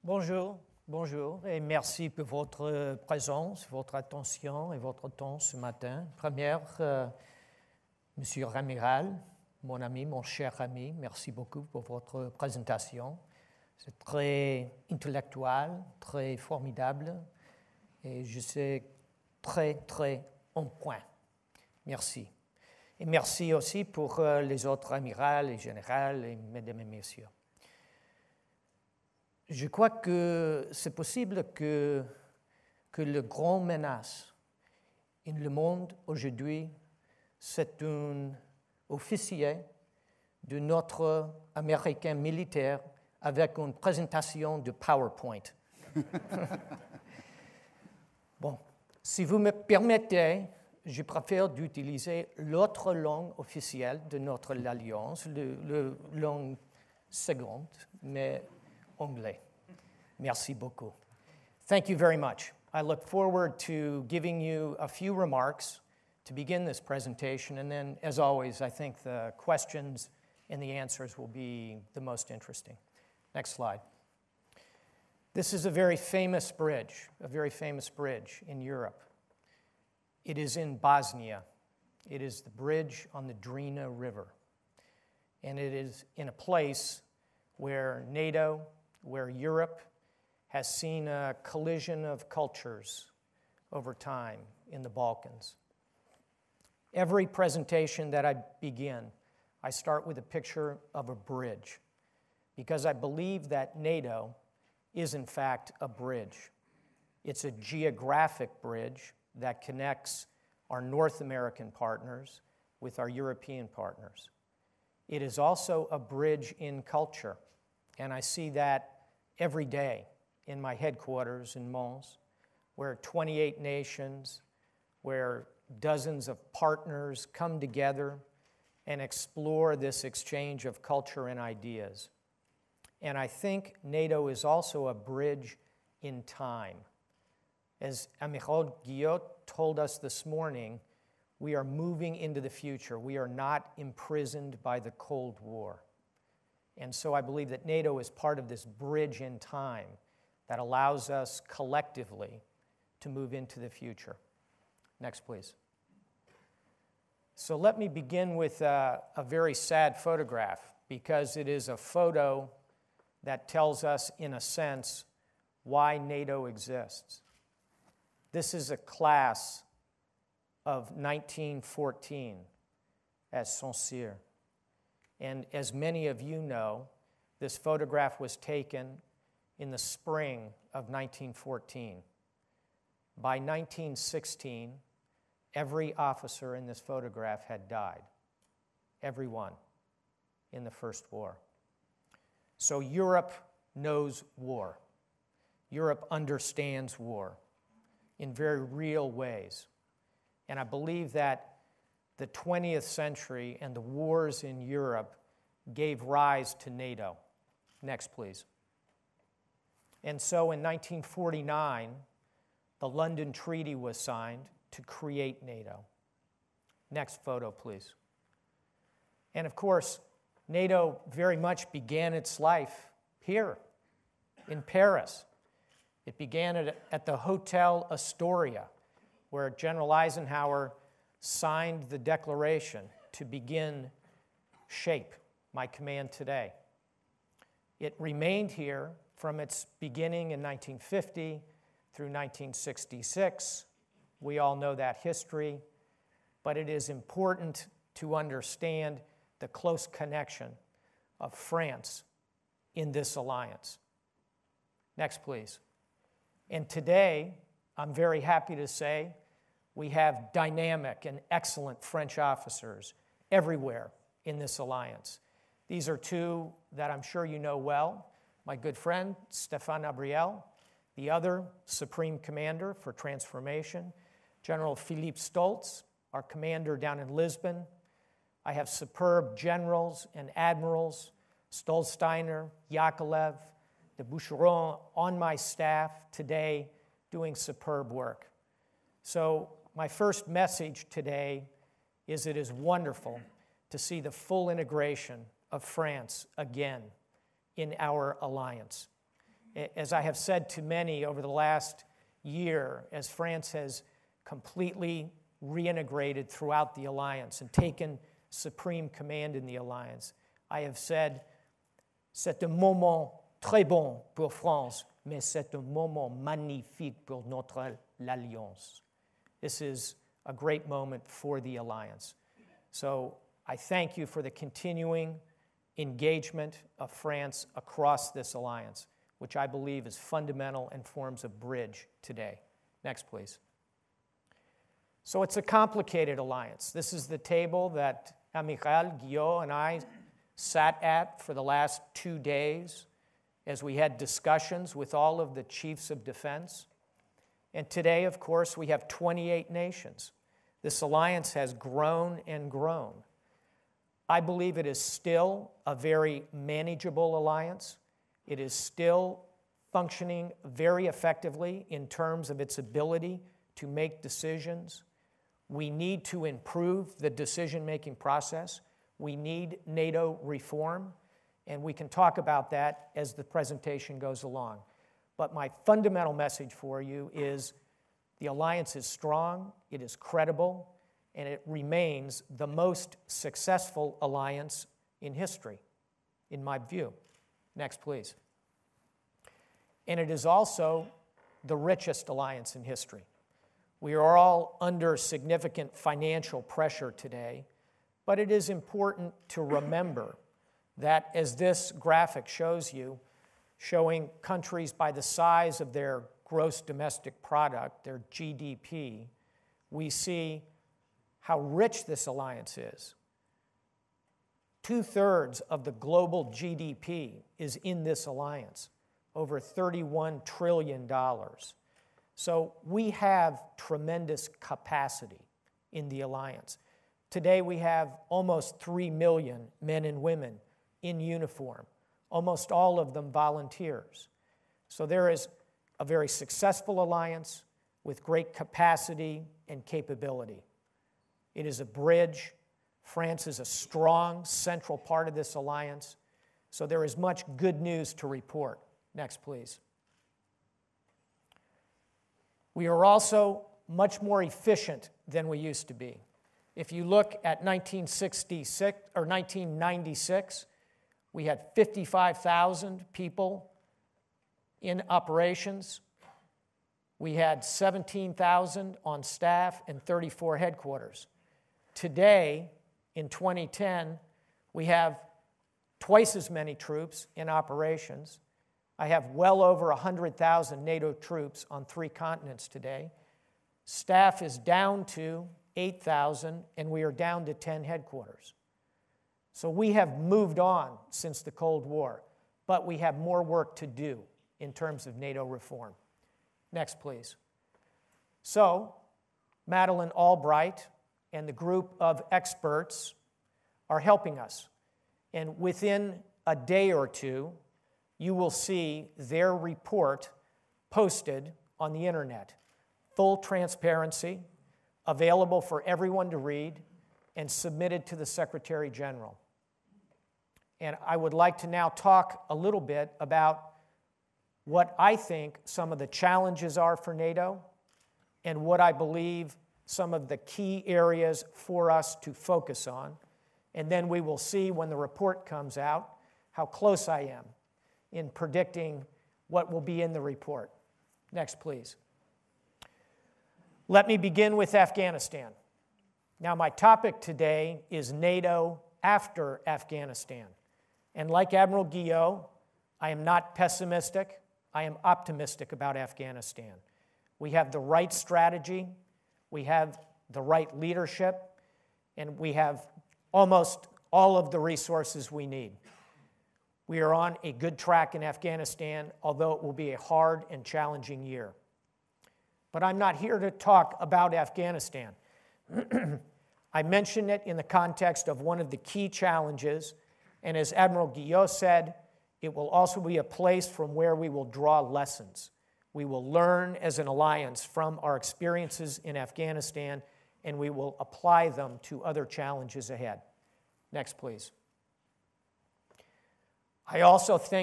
Bonjour, bonjour, et merci pour votre présence, votre attention et votre temps ce matin. Première, Monsieur Ramiral, mon ami, mon cher ami, merci beaucoup pour votre présentation. C'est très intellectuel, très formidable, et je sais très en point. Merci. Et merci aussi pour les autres amirals et générales et mesdames et messieurs. Je crois que c'est possible que le grand menace dans le monde aujourd'hui, c'est un officier de notre Américain militaire avec une présentation de PowerPoint. Bon, si vous me permettez, je préfère d'utiliser l'autre langue officielle de notre alliance, la langue seconde, mais anglais. Merci beaucoup. Thank you very much. I look forward to giving you a few remarks to begin this presentation, and then, as always, I think the questions and the answers will be the most interesting. Next slide. This is a very famous bridge in Europe. It is in Bosnia. It is the bridge on the Drina River. And it is in a place where NATO, where Europe has seen a collision of cultures over time in the Balkans. Every presentation that I begin, I start with a picture of a bridge, because I believe that NATO is in fact a bridge. It's a geographic bridge that connects our North American partners with our European partners. It is also a bridge in culture, and I see that every day in my headquarters in Mons, where 28 nations, where dozens of partners come together and explore this exchange of culture and ideas. And I think NATO is also a bridge in time. As Amiral Guillot told us this morning, we are moving into the future. We are not imprisoned by the Cold War. And so I believe that NATO is part of this bridge in time that allows us collectively to move into the future. Next, please. So let me begin with a very sad photograph, because it is a photo that tells us, in a sense, why NATO exists. This is a class of 1914 at Saceur. And as many of you know, this photograph was taken in the spring of 1914. By 1916, every officer in this photograph had died. Everyone in the First War. So Europe knows war. Europe understands war in very real ways. And I believe that the 20th century and the wars in Europe gave rise to NATO. Next, please. And so in 1949, the London Treaty was signed to create NATO. Next photo, please. And of course, NATO very much began its life here in Paris. It began at the Hotel Astoria, where General Eisenhower signed the declaration to begin SHAPE, my command today. It remained here from its beginning in 1950 through 1966. We all know that history, but it is important to understand the close connection of France in this alliance. Next, please. And today, I'm very happy to say, we have dynamic and excellent French officers everywhere in this alliance. These are two that I'm sure you know well. My good friend, Stéphane Abriel, the other Supreme Commander for Transformation, General Philippe Stoltz, our commander down in Lisbon. I have superb generals and admirals, Stolsteiner, Yakovlev, de Boucheron on my staff today doing superb work. So my first message today is it is wonderful to see the full integration of France again in our alliance. As I have said to many over the last year, as France has completely reintegrated throughout the alliance and taken supreme command in the alliance, I have said, c'est un moment très bon pour France, mais c'est un moment magnifique pour notre l'Alliance. This is a great moment for the alliance. So I thank you for the continuing engagement of France across this alliance, which I believe is fundamental and forms a bridge today. Next, please. So it's a complicated alliance. This is the table that Amiral Guillot and I sat at for the last 2 days as we had discussions with all of the chiefs of defense. And today, of course, we have 28 nations. This alliance has grown and grown. I believe it is still a very manageable alliance. It is still functioning very effectively in terms of its ability to make decisions. We need to improve the decision-making process. We need NATO reform, and we can talk about that as the presentation goes along. But my fundamental message for you is the alliance is strong, it is credible, and it remains the most successful alliance in history, in my view. Next, please. And it is also the richest alliance in history. We are all under significant financial pressure today, but it is important to remember that as this graphic shows you, showing countries by the size of their gross domestic product, their GDP, we see how rich this alliance is. 2/3 of the global GDP is in this alliance, over $31 trillion. So we have tremendous capacity in the alliance. Today we have almost 3 million men and women in uniform, almost all of them volunteers. So there is a very successful alliance with great capacity and capability. It is a bridge. France is a strong, central part of this alliance. So there is much good news to report. Next, please. We are also much more efficient than we used to be. If you look at 1996, we had 55,000 people in operations. We had 17,000 on staff and 34 headquarters. Today, in 2010, we have twice as many troops in operations. I have well over 100,000 NATO troops on 3 continents today. Staff is down to 8,000, and we are down to 10 headquarters. So we have moved on since the Cold War, but we have more work to do in terms of NATO reform. Next, please. So, Madeleine Albright and the group of experts are helping us. And within a day or two, you will see their report posted on the internet. Full transparency, available for everyone to read, and submitted to the Secretary General. And I would like to now talk a little bit about what I think some of the challenges are for NATO and what I believe some of the key areas for us to focus on. And then we will see when the report comes out how close I am in predicting what will be in the report. Next, please. Let me begin with Afghanistan. Now, my topic today is NATO after Afghanistan. And like Admiral Guillot, I am not pessimistic. I am optimistic about Afghanistan. We have the right strategy, we have the right leadership, and we have almost all of the resources we need. We are on a good track in Afghanistan, although it will be a hard and challenging year. But I'm not here to talk about Afghanistan. I mention it in the context of one of the key challenges, and as Admiral Guillot said, it will also be a place from where we will draw lessons. We will learn as an alliance from our experiences in Afghanistan, and we will apply them to other challenges ahead. Next, please. I also think